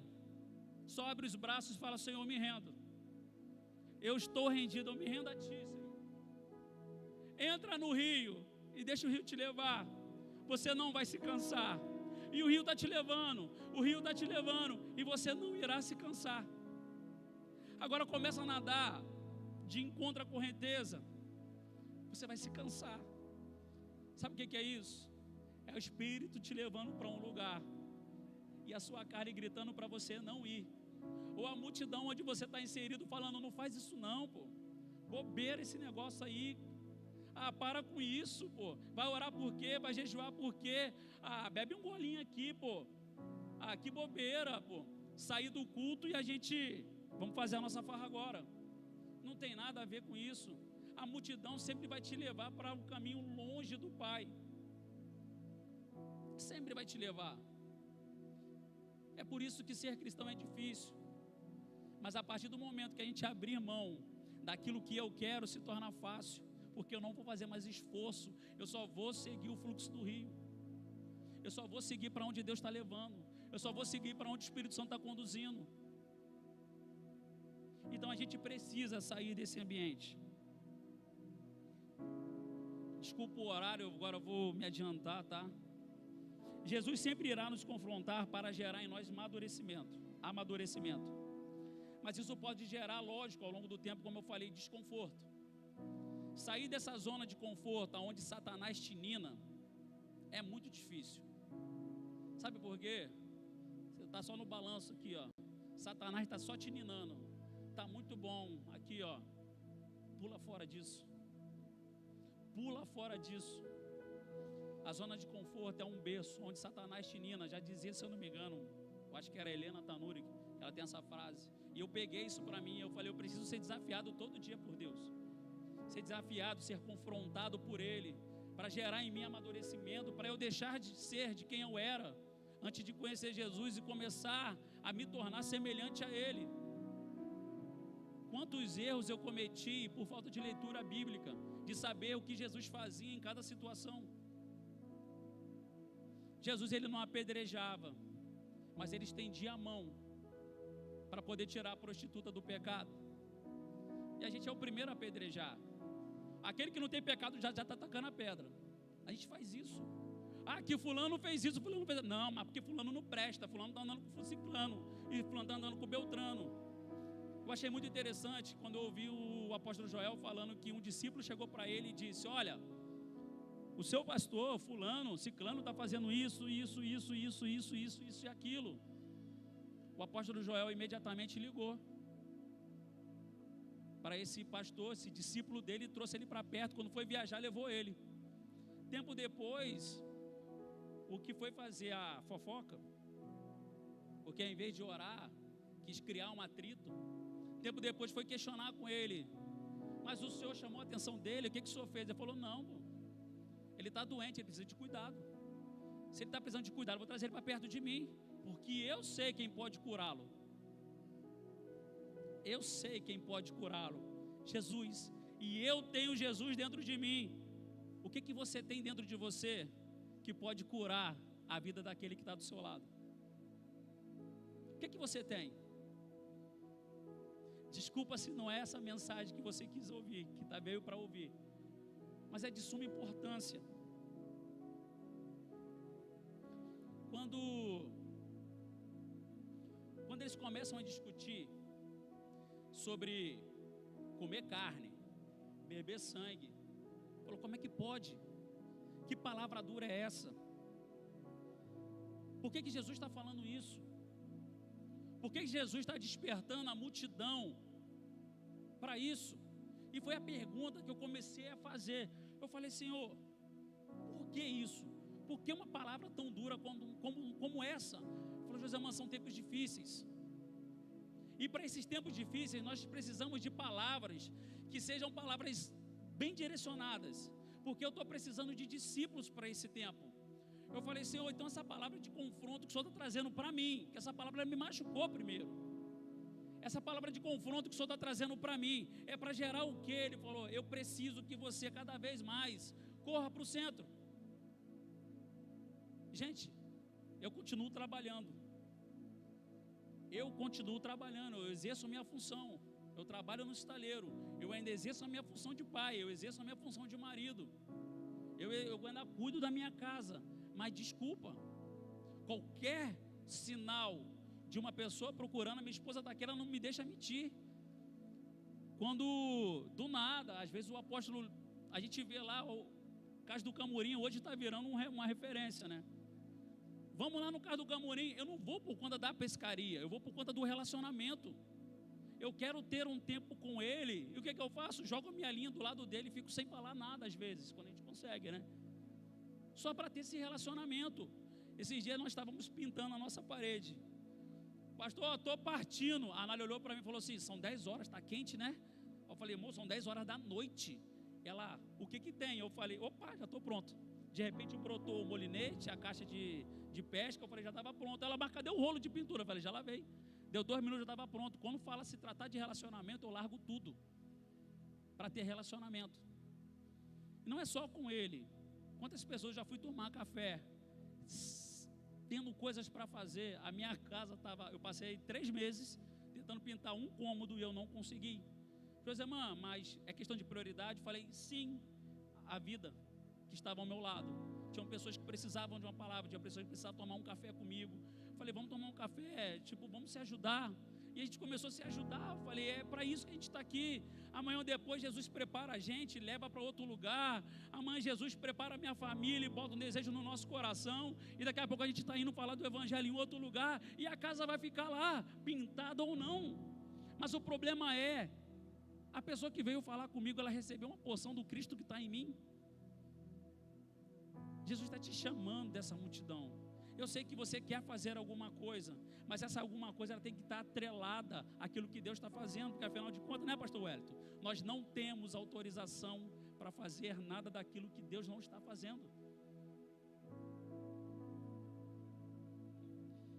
só abre os braços e fala: Senhor, me rendo. Eu estou rendido, eu me rendo a Ti, Senhor. Entra no rio e deixa o rio te levar. Você não vai se cansar. E o rio está te levando, o rio está te levando, e você não irá se cansar. Agora começa a nadar de encontro à correnteza, você vai se cansar. Sabe o que é isso? É o Espírito te levando para um lugar, e a sua carne gritando para você não ir. Ou a multidão onde você está inserido falando, não faz isso não, pô. Bobeira esse negócio aí. Ah, para com isso, pô. Vai orar por quê? Vai jejuar por quê? Ah, bebe um golinho aqui, pô. Ah, que bobeira, pô. Sair do culto e a gente... Vamos fazer a nossa farra agora. Não tem nada a ver com isso. A multidão sempre vai te levar para um caminho longe do Pai. Sempre vai te levar. É por isso que ser cristão é difícil. Mas a partir do momento que a gente abrir mão daquilo que eu quero, se torna fácil. Porque eu não vou fazer mais esforço. Eu só vou seguir o fluxo do rio. Eu só vou seguir para onde Deus está levando. Eu só vou seguir para onde o Espírito Santo está conduzindo. Então a gente precisa sair desse ambiente. Desculpa o horário, agora eu vou me adiantar, tá? Jesus sempre irá nos confrontar para gerar em nós amadurecimento. Mas isso pode gerar, lógico, ao longo do tempo, como eu falei, desconforto. Sair dessa zona de conforto, onde Satanás te nina, é muito difícil. Sabe por quê? Você está só no balanço aqui, ó. Satanás está só te ninando. Está muito bom, aqui, ó. Pula fora disso. Pula fora disso. A zona de conforto é um berço onde Satanás te nina. Já dizia, se eu não me engano, eu acho que era Helena Tanuri, ela tem essa frase. E eu peguei isso para mim, eu falei, eu preciso ser desafiado todo dia por Deus. Ser desafiado, ser confrontado por Ele, para gerar em mim amadurecimento, para eu deixar de ser de quem eu era, antes de conhecer Jesus e começar a me tornar semelhante a Ele. Quantos erros eu cometi por falta de leitura bíblica, de saber o que Jesus fazia em cada situação. Jesus, Ele não apedrejava, mas Ele estendia a mão para poder tirar a prostituta do pecado. E a gente é o primeiro a apedrejar. Aquele que não tem pecado já está tacando a pedra. A gente faz isso. Ah, que fulano fez isso, fulano fez isso. Não, mas porque fulano não presta, fulano está andando com o ciclano, e fulano está andando com o beltrano. Eu achei muito interessante quando eu ouvi o apóstolo Joel falando que um discípulo chegou para ele e disse, olha, o seu pastor, fulano, ciclano está fazendo isso e aquilo. O apóstolo Joel imediatamente ligou para esse pastor, esse discípulo dele, trouxe ele para perto. Quando foi viajar, levou ele. Tempo depois, o que foi fazer a fofoca, porque ao invés de orar, quis criar um atrito. Tempo depois foi questionar com ele, mas o senhor chamou a atenção dele, o que o senhor fez? Ele falou, não, ele está doente, ele precisa de cuidado. Se ele está precisando de cuidado, eu vou trazer ele para perto de mim, porque eu sei quem pode curá-lo. Eu sei quem pode curá-lo, Jesus, e eu tenho Jesus dentro de mim. O que você tem dentro de você que pode curar a vida daquele que está do seu lado? O que você tem? Desculpa se não é essa mensagem que você quis ouvir, que veio para ouvir, mas é de suma importância. Quando eles começam a discutir sobre comer carne, beber sangue, falou, como é que pode? Que palavra dura é essa? Por que Jesus está falando isso? Por que Jesus está despertando a multidão para isso? E foi a pergunta que eu comecei a fazer. Eu falei, Senhor, por que isso? Por que uma palavra tão dura como essa? Ele falou, José, mas são tempos difíceis. E para esses tempos difíceis, nós precisamos de palavras que sejam palavras bem direcionadas. Porque eu estou precisando de discípulos para esse tempo. Eu falei, Senhor, então essa palavra de confronto que o Senhor está trazendo para mim, que essa palavra me machucou primeiro. Essa palavra de confronto que o Senhor está trazendo para mim, é para gerar o quê? Ele falou, eu preciso que você cada vez mais corra para o centro. Gente, eu continuo trabalhando. Eu exerço minha função. eu trabalho no estaleiro, eu ainda exerço a minha função de pai, eu exerço a minha função de marido, eu ainda cuido da minha casa. Mas desculpa, qualquer sinal de uma pessoa procurando, a minha esposa está aqui, ela não me deixa mentir. Quando do nada, às vezes o apóstolo, a gente vê lá o Cais do Camurim, hoje está virando uma referência, né? Vamos lá no Cais do Camurim, eu não vou por conta da pescaria, eu vou por conta do relacionamento. Eu quero ter um tempo com ele, e o que eu faço? Jogo a minha linha do lado dele e fico sem falar nada às vezes, quando a gente consegue, né? Só para ter esse relacionamento. Esses dias nós estávamos pintando a nossa parede. Pastor, estou partindo. A Anália olhou para mim e falou assim: são 10 horas, está quente, né? Eu falei: moço, são 10 horas da noite. Ela: o que tem? Eu falei: opa, já estou pronto. De repente brotou o molinete, a caixa de pesca. Eu falei: já estava pronto. Ela: mas cadê o rolo de pintura? Eu falei: já lavei. Deu 2 minutos, já estava pronto. Quando fala se tratar de relacionamento, eu largo tudo para ter relacionamento. E não é só com ele. Quantas pessoas já fui tomar café, tendo coisas para fazer? A minha casa estava, eu passei 3 meses tentando pintar um cômodo e eu não consegui. Falei: irmã, mas é questão de prioridade? Falei: sim, a vida que estava ao meu lado. Tinham pessoas que precisavam de uma palavra, tinha pessoas que precisavam tomar um café comigo. Falei: vamos tomar um café, vamos se ajudar. E a gente começou a se ajudar. Eu falei: é para isso que a gente está aqui. Amanhã ou depois Jesus prepara a gente, leva para outro lugar. Amanhã Jesus prepara a minha família e bota um desejo no nosso coração. E daqui a pouco a gente está indo falar do evangelho em outro lugar. E a casa vai ficar lá, pintada ou não. Mas o problema é, a pessoa que veio falar comigo, ela recebeu uma porção do Cristo que está em mim. Jesus está te chamando dessa multidão. Eu sei que você quer fazer alguma coisa, mas essa alguma coisa ela tem que estar atrelada àquilo que Deus está fazendo, porque afinal de contas, né, pastor Wellington? Nós não temos autorização para fazer nada daquilo que Deus não está fazendo.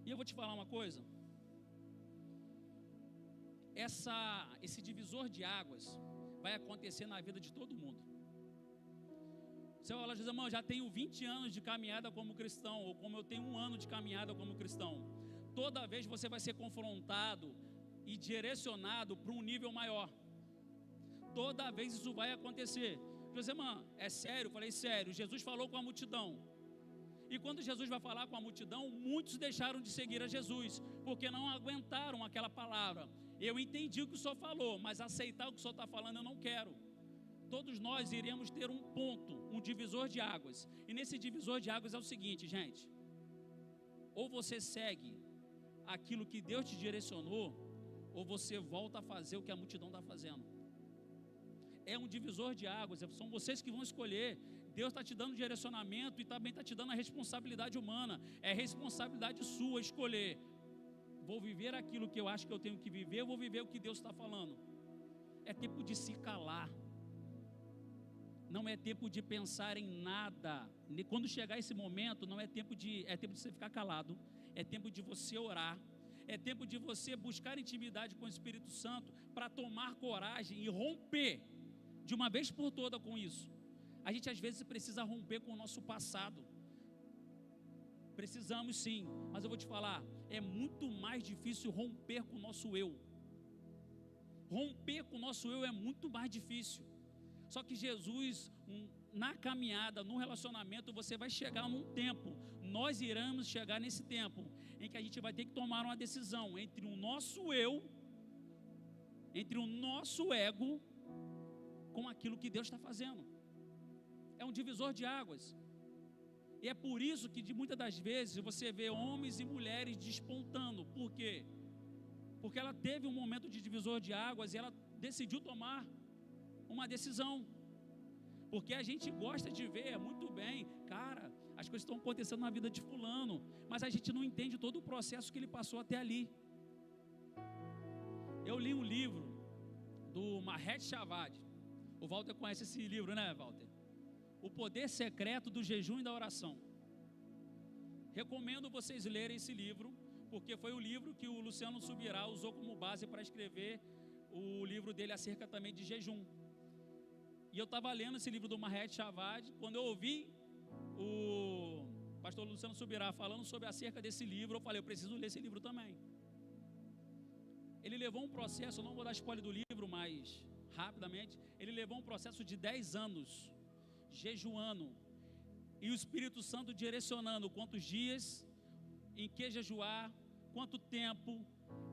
E eu vou te falar uma coisa. Esse divisor de águas vai acontecer na vida de todo mundo. Você vai falar: irmão, já tenho 20 anos de caminhada como cristão, ou como eu tenho 1 ano de caminhada como cristão. Toda vez você vai ser confrontado e direcionado para um nível maior. Toda vez isso vai acontecer. José, irmão, é sério? Eu falei: sério. Jesus falou com a multidão. E quando Jesus vai falar com a multidão, muitos deixaram de seguir a Jesus, porque não aguentaram aquela palavra. Eu entendi o que o Senhor falou, mas aceitar o que o Senhor está falando eu não quero. Todos nós iremos ter um ponto, um divisor de águas. E nesse divisor de águas é o seguinte, gente: ou você segue aquilo que Deus te direcionou, ou você volta a fazer o que a multidão está fazendo. É um divisor de águas, são vocês que vão escolher. Deus está te dando direcionamento e também está te dando a responsabilidade humana. É responsabilidade sua escolher: vou viver aquilo que eu acho que eu tenho que viver, ou vou viver o que Deus está falando. É tempo de se calar. Não é tempo de pensar em nada. Quando chegar esse momento, não é tempo de você ficar calado. É tempo de você orar. É tempo de você buscar intimidade com o Espírito Santo para tomar coragem e romper de uma vez por toda com isso. A gente às vezes precisa romper com o nosso passado. Precisamos sim, mas eu vou te falar, é muito mais difícil romper com o nosso eu. Romper com o nosso eu é muito mais difícil. Só que Jesus, na caminhada, no relacionamento, você vai chegar num tempo, nós iremos chegar nesse tempo, em que a gente vai ter que tomar uma decisão entre o nosso eu, entre o nosso ego, com aquilo que Deus está fazendo. É um divisor de águas. E é por isso que de muitas das vezes você vê homens e mulheres despontando. Por quê? Porque ela teve um momento de divisor de águas e ela decidiu tomar uma decisão. Porque a gente gosta de ver muito bem, cara, as coisas estão acontecendo na vida de fulano, mas a gente não entende todo o processo que ele passou até ali. Eu li um livro do Mahesh Chavad. O Walter conhece esse livro, né, Walter? O Poder Secreto do Jejum e da Oração. Recomendo vocês lerem esse livro, porque foi o livro que o Luciano Subirá usou como base para escrever o livro dele acerca também de jejum. E eu estava lendo esse livro do Mahesh Chavad, quando eu ouvi o pastor Luciano Subirá falando sobre acerca desse livro, eu falei: eu preciso ler esse livro também. ele levou um processo, eu não vou dar spoiler do livro, mas rapidamente, ele levou um processo de 10 anos, jejuando, e o Espírito Santo direcionando quantos dias, em que jejuar, quanto tempo,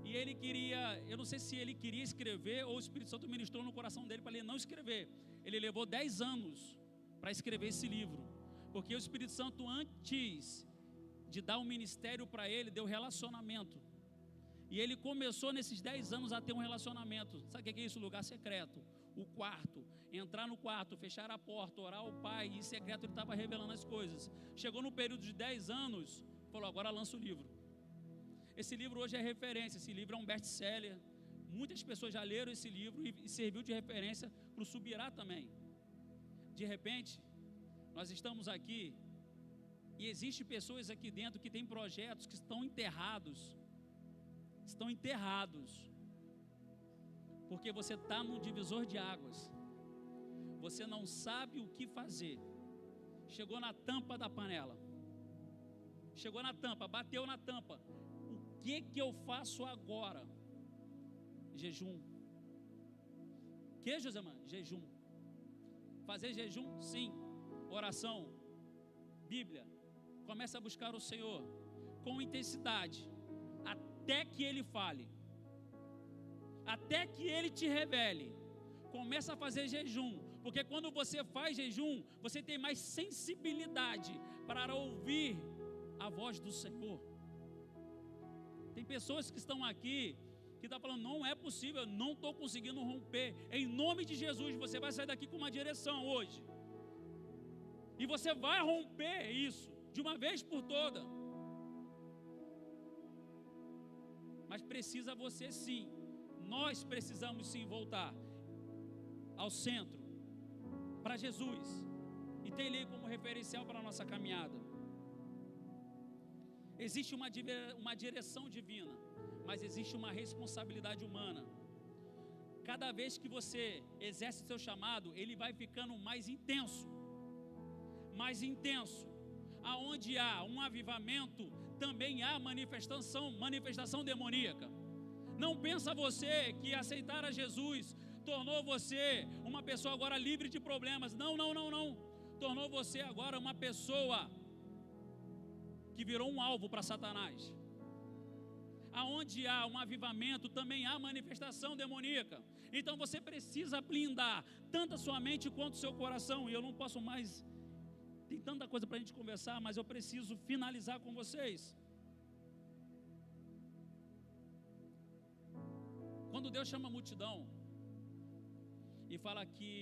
e ele queria, eu não sei se ele queria escrever, ou o Espírito Santo ministrou no coração dele para ele não escrever. Ele levou 10 anos para escrever esse livro, porque o Espírito Santo, antes de dar um ministério para ele, deu relacionamento, e ele começou nesses 10 anos a ter um relacionamento. Sabe o que é isso? Lugar secreto, o quarto, entrar no quarto, fechar a porta, orar ao Pai, e em secreto ele estava revelando as coisas. Chegou no período de 10 anos, falou, agora lança o livro. Esse livro hoje é referência, esse livro é um best-seller, muitas pessoas já leram esse livro e serviu de referência para o Subirá também. De repente, nós estamos aqui, e existem pessoas aqui dentro que têm projetos que estão enterrados, porque você está num divisor de águas, você não sabe o que fazer, chegou na tampa da panela, chegou na tampa, bateu na tampa, o que eu faço agora? Jejum. Que, Josemã? Jejum. Fazer jejum? Sim. Oração, Bíblia, começa a buscar o Senhor com intensidade, até que Ele fale, até que Ele te revele. Começa a fazer jejum, porque quando você faz jejum, você tem mais sensibilidade para ouvir a voz do Senhor. Tem pessoas que estão aqui, que estão falando, não é possível, eu não estou conseguindo romper. Em nome de Jesus, você vai sair daqui com uma direção hoje, e você vai romper isso, de uma vez por toda. Mas precisa você sim, nós precisamos sim voltar ao centro, para Jesus, e ter Ele como referencial para a nossa caminhada. Existe uma direção divina, mas existe uma responsabilidade humana. Cada vez que você exerce o seu chamado, ele vai ficando mais intenso, aonde há um avivamento, também há manifestação demoníaca. Não pensa você que aceitar a Jesus tornou você uma pessoa agora livre de problemas. Não. Tornou você agora uma pessoa que virou um alvo para Satanás. Aonde há um avivamento, também há manifestação demoníaca. Então você precisa blindar tanto a sua mente quanto o seu coração. E eu não posso mais, tem tanta coisa para a gente conversar, mas eu preciso finalizar com vocês. Quando Deus chama a multidão e fala que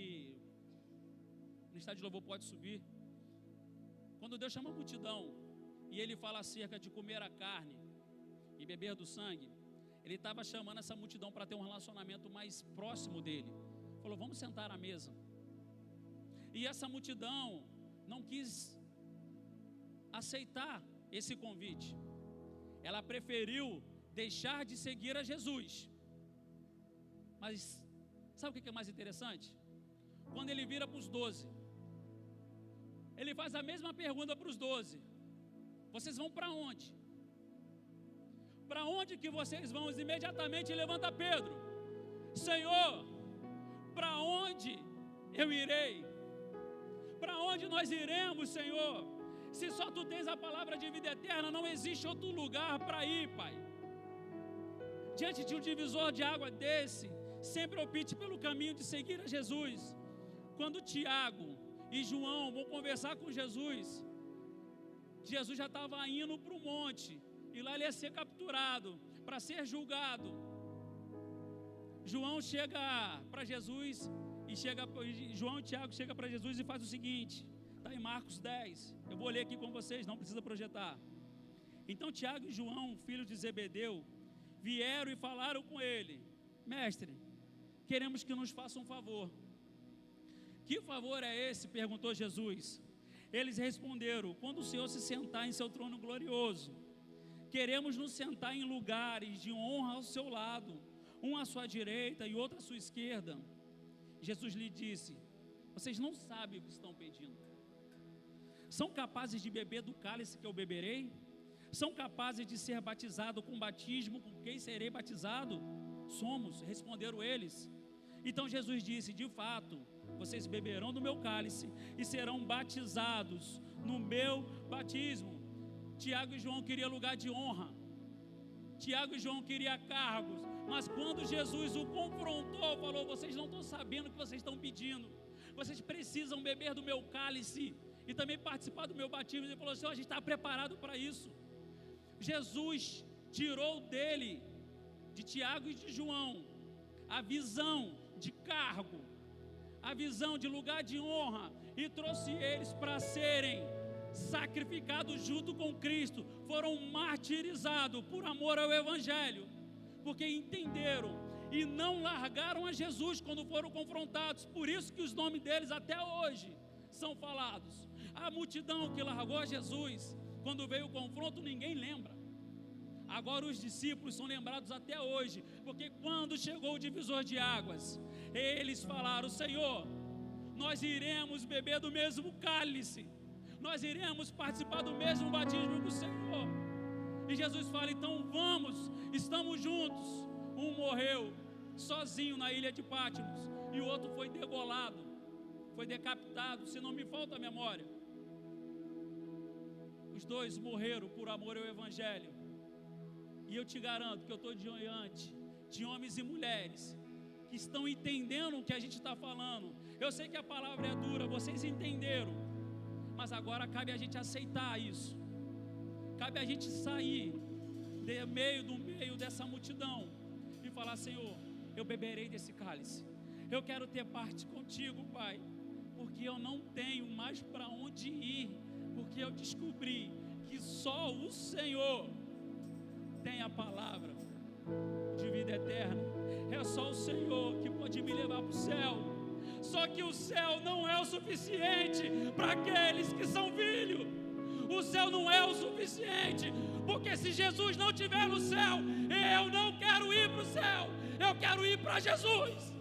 no estádio de louvor pode subir, quando Deus chama a multidão e Ele fala acerca de comer a carne e beber do sangue, Ele estava chamando essa multidão para ter um relacionamento mais próximo dEle. Falou, vamos sentar à mesa. E essa multidão não quis aceitar esse convite. Ela preferiu deixar de seguir a Jesus. Mas sabe o que é mais interessante? Quando Ele vira para os 12, Ele faz a mesma pergunta para os 12: vocês vão para onde? Para onde que vocês vão? Imediatamente levanta Pedro: Senhor, para onde eu irei? Para onde nós iremos, Senhor? Se só Tu tens a palavra de vida eterna, não existe outro lugar para ir, Pai. Diante de um divisor de água desse, sempre opte pelo caminho de seguir a Jesus. Quando Tiago e João vão conversar com Jesus, Jesus já estava indo para o monte, e lá ele ia ser capturado, para ser julgado. João chega para Jesus, João e Tiago chegam para Jesus e faz o seguinte, está em Marcos 10, eu vou ler aqui com vocês, não precisa projetar. Então Tiago e João, filhos de Zebedeu, vieram e falaram com ele: mestre, queremos que nos faça um favor. Que favor é esse? Perguntou Jesus. Eles responderam: quando o Senhor se sentar em seu trono glorioso, queremos nos sentar em lugares de honra ao seu lado, um à sua direita e outro à sua esquerda. Jesus lhe disse: vocês não sabem o que estão pedindo. São capazes de beber do cálice que eu beberei? São capazes de ser batizado com o batismo com quem serei batizado? Somos, responderam eles. Então Jesus disse: de fato, vocês beberão do meu cálice e serão batizados no meu batismo. Tiago e João queriam lugar de honra, Tiago e João queriam cargos, mas quando Jesus o confrontou, falou: vocês não estão sabendo o que vocês estão pedindo, vocês precisam beber do meu cálice e também participar do meu batismo. Ele falou assim: a gente está preparado para isso. Jesus tirou dele, de Tiago e de João, a visão de cargo, a visão de lugar de honra, e trouxe eles para serem sacrificados junto com Cristo. Foram martirizados por amor ao Evangelho, porque entenderam e não largaram a Jesus quando foram confrontados. Por isso que os nomes deles até hoje são falados. A multidão que largou a Jesus, quando veio o confronto, ninguém lembra. Agora os discípulos são lembrados até hoje, porque quando chegou o divisor de águas, eles falaram: Senhor, nós iremos beber do mesmo cálice, nós iremos participar do mesmo batismo do Senhor. E Jesus fala: então vamos, estamos juntos. Um morreu sozinho na ilha de Patmos, e o outro foi degolado, foi decapitado, se não me falta a memória. Os dois morreram por amor ao Evangelho. E eu te garanto que eu estou diante de homens e mulheres que estão entendendo o que a gente está falando. Eu sei que a palavra é dura, vocês entenderam, mas agora cabe a gente aceitar isso. Cabe a gente sair do meio dessa multidão e falar: Senhor, eu beberei desse cálice, eu quero ter parte contigo, Pai, porque eu não tenho mais para onde ir, porque eu descobri que só o Senhor tem a palavra de vida eterna. É só o Senhor que pode me levar para o céu. Só que o céu não é o suficiente para aqueles que são filhos. O céu não é o suficiente, porque se Jesus não estiver no céu, eu não quero ir para o céu, eu quero ir para Jesus.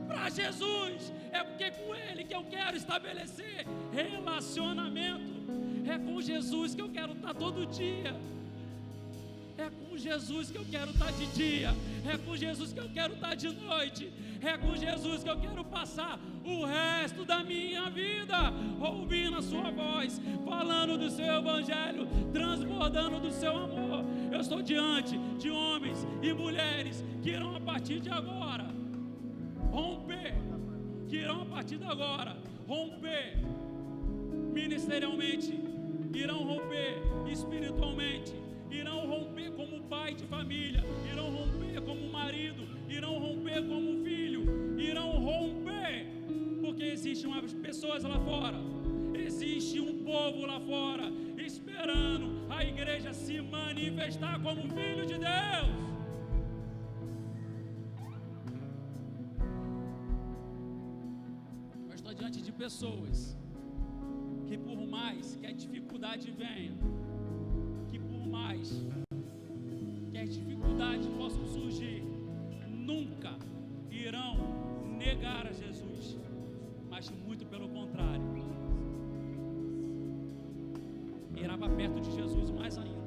Para Jesus, é porque é com Ele que eu quero estabelecer relacionamento. É com Jesus que eu quero estar todo dia. É com Jesus que eu quero estar de dia, é com Jesus que eu quero estar de noite, é com Jesus que eu quero passar o resto da minha vida, ouvindo a sua voz, falando do seu Evangelho, transbordando do seu amor. Eu estou diante de homens e mulheres que irão a partir de agora romper, romper ministerialmente, irão romper espiritualmente, irão romper como pai de família, irão romper como marido, irão romper como filho, irão romper, porque existem umas pessoas lá fora, existe um povo lá fora, esperando a igreja se manifestar como filho de Deus. Eu estou diante de pessoas que, por mais que a dificuldade venha, mais que as dificuldades possam surgir, nunca irão negar a Jesus, mas muito pelo contrário, irá para perto de Jesus mais ainda.